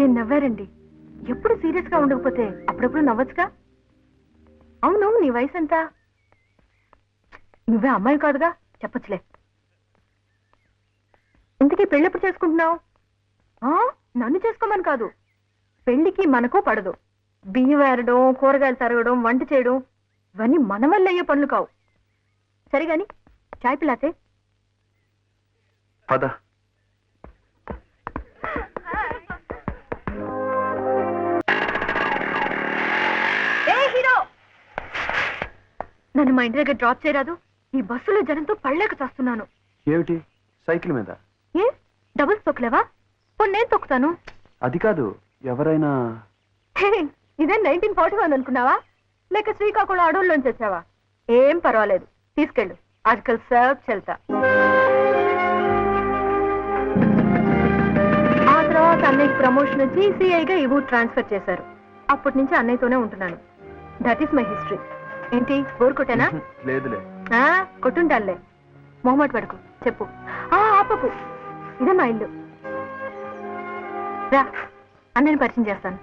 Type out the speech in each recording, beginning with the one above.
ఆయన నవ్వారండి. ఎప్పుడు సీరియస్ గా ఉండకపోతే అప్పుడప్పుడు నవ్వచ్చుగా. అవును, నీ వయసు ఎంత? నువ్వే అమ్మాయి కాదుగా, చెప్పచ్చులే. ఇంతకీ పెళ్ళెప్పుడు చేసుకుంటున్నావు? నన్ను చేసుకోమని కాదు, పెళ్లికి మనకు పడదు. బియ్యం వేరడం, కూరగాయలు తరగడం, వంట చేయడం ఇవన్నీ మన వల్ల అయ్యే పనులు కావు. సరిగాని చాయ్ పిల్లాతే పద. నన్ను మా ఇంటి దగ్గర డ్రాప్ చేయరాదు? ఈ బస్సులో జనంతో పళ్ళేక చేస్తున్నాను. ఏమిటి, సైకిల్ మీద? ఏ డబుల్స్ తొక్కలేవా? పోనీ నేను తొక్కుతాను. అది కాదు, ఎవరైనా. ఇదే 1941 అనుకున్నావా? లేక శ్రీకాకుళం అడవుల్లోంచి వచ్చావా? ఏం పర్వాలేదు, తీసుకెళ్ళు. ఆజకల్ సబ్ చల్తా. ఆ తర్వాత అన్నయ్యకి ప్రమోషన్ వచ్చి సిఐగా ఈ ఊరు ట్రాన్స్ఫర్ చేశారు. అప్పటి నుంచి అన్నయ్యతోనే ఉంటున్నాను. That is my history. ఏంటి, బోర్ కొట్టానా? లేదులే. కొట్టుంటానులే, మొహమాట పడుకు. చెప్పు. ఆపకు, ఇదే మా ఇల్లు. రా, అన్నయ్యని పరిచయం చేస్తాను.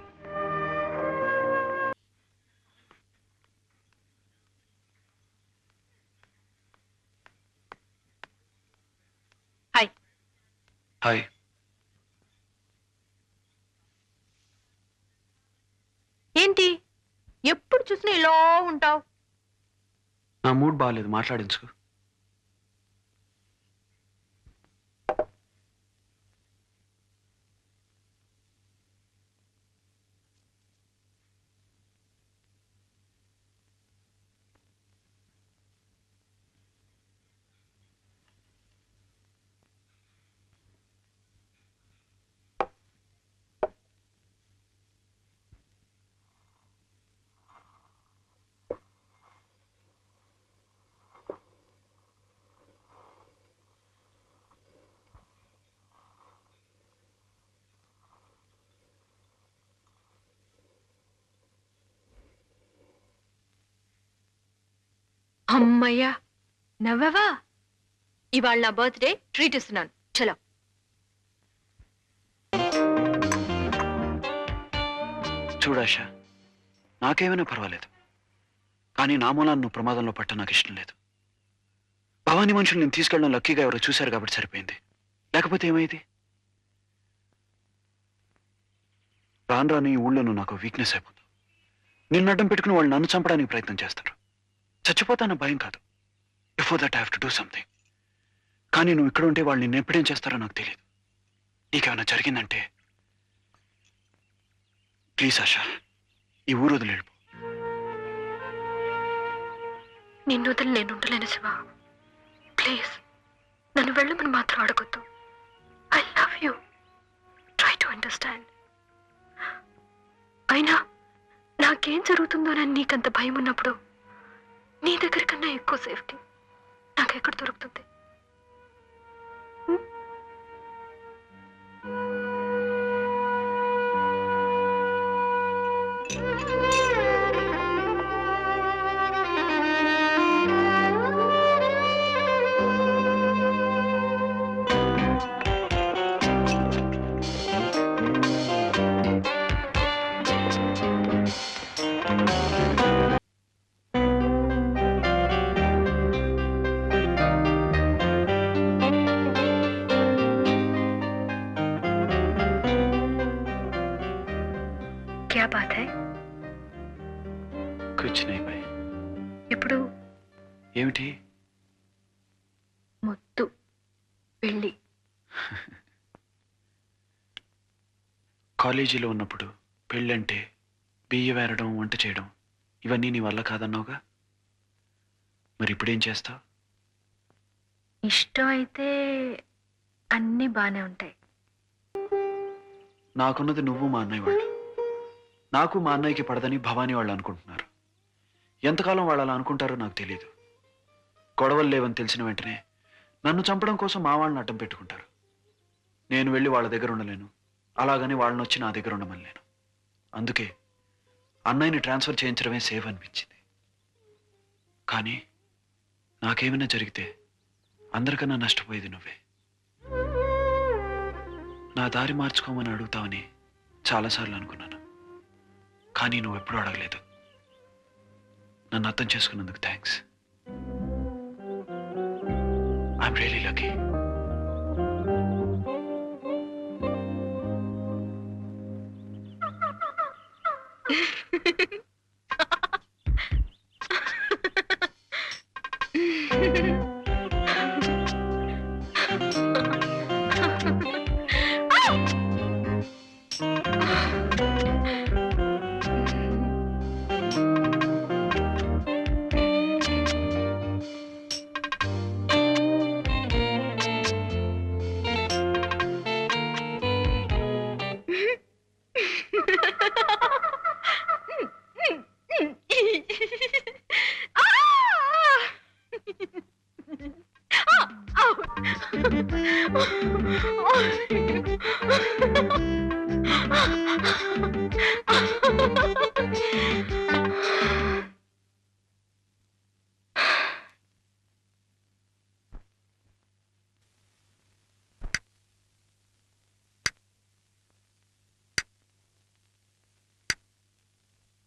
హాయ్. హాయ్. ఏంటి ఎప్పుడు చూసినా ఇలా ఉంటావు? నా మూడ్ బాగాలేదు, మాట్లాడించుకో. అమ్మయ్యా, నవ్వవా? ఇవాళ నా బర్త్డే, ట్రీట్ ఇస్తున్నాను. చలో. చూడాష, నాకేమైనా పర్వాలేదు, కానీ నా మూలాన్ని నువ్వు ప్రమాదంలో పట్ట నాకు ఇష్టం లేదు. భవానీ మనుషులు నేను తీసుకెళ్ళడం లక్కీగా ఎవరో చూశారు కాబట్టి సరిపోయింది, లేకపోతే ఏమైంది? రాను రాను ఈ ఊళ్ళో నువ్వు నాకు వీక్నెస్ అయిపోతావు. నిన్ను అడ్డం పెట్టుకుని వాళ్ళు నన్ను చంపడానికి ప్రయత్నం చేస్తారు. చచ్చిపోతాన్న భయం కాదు, before that I have to do something. కానీ నువ్వు ఇక్కడ ఉంటే వాళ్ళు నిన్ను ఎప్పుడేం చేస్తారో నాకు తెలియదు. నీకేమైనా జరిగిందంటే ప్లీజ్ ఆశా, ఈ ఊరు వదిలి వెళ్ళిపో. నిన్ను వదిలి నేను ఉండలేను శివ. ప్లీజ్ నన్ను వెళ్ళమని మాత్రం అడగొద్దు. I love you, try to understand. అయినా నాకేం జరుగుతుందోనని నీకంత భయం ఉన్నప్పుడు నీ దగ్గర కన్నా ఎక్కువ సేఫ్టీ నాకెక్కడ దొరుకుతుంది? क्या बात है? కుచ్ నహీ భాయ్. ఇప్పుడు ఏమిటి? ముద్దు, పెళ్ళి. కాలేజీలో ఉన్నప్పుడు పెళ్ళంటే బియ్యం వేరడం, వంట చేయడం ఇవన్నీ నీ వల్ల కాదన్నావుగా, మరి ఇప్పుడేం చేస్తావు? ఇష్టం అయితే అన్నీ బానే ఉంటాయి. నాకున్నది నువ్వు మా అన్నయ్య వాళ్ళు. నాకు మా అన్నయ్యకి పడదని భవానీ వాళ్ళు అనుకుంటున్నారు. ఎంతకాలం వాళ్ళు అలా అనుకుంటారో నాకు తెలియదు. గొడవలు లేవని తెలిసిన వెంటనే నన్ను చంపడం కోసం మా వాళ్ళని అడ్డం పెట్టుకుంటారు. నేను వెళ్ళి వాళ్ళ దగ్గర ఉండలేను, అలాగని వాళ్ళని వచ్చి నా దగ్గర ఉండమనలేను. అందుకే అన్నయ్యని ట్రాన్స్ఫర్ చేయించడమే సేఫ్ అనిపించింది. కానీ నాకేమైనా జరిగితే అందరికన్నా నష్టపోయేది నువ్వే. నా దారి మార్చుకోమని అడుగుతావని చాలాసార్లు అనుకున్నాను, కానీ నువ్వు ఎప్పుడూ అడగలేదు. నన్ను అర్థం చేసుకున్నందుకు thanks. I'm really lucky. Oh!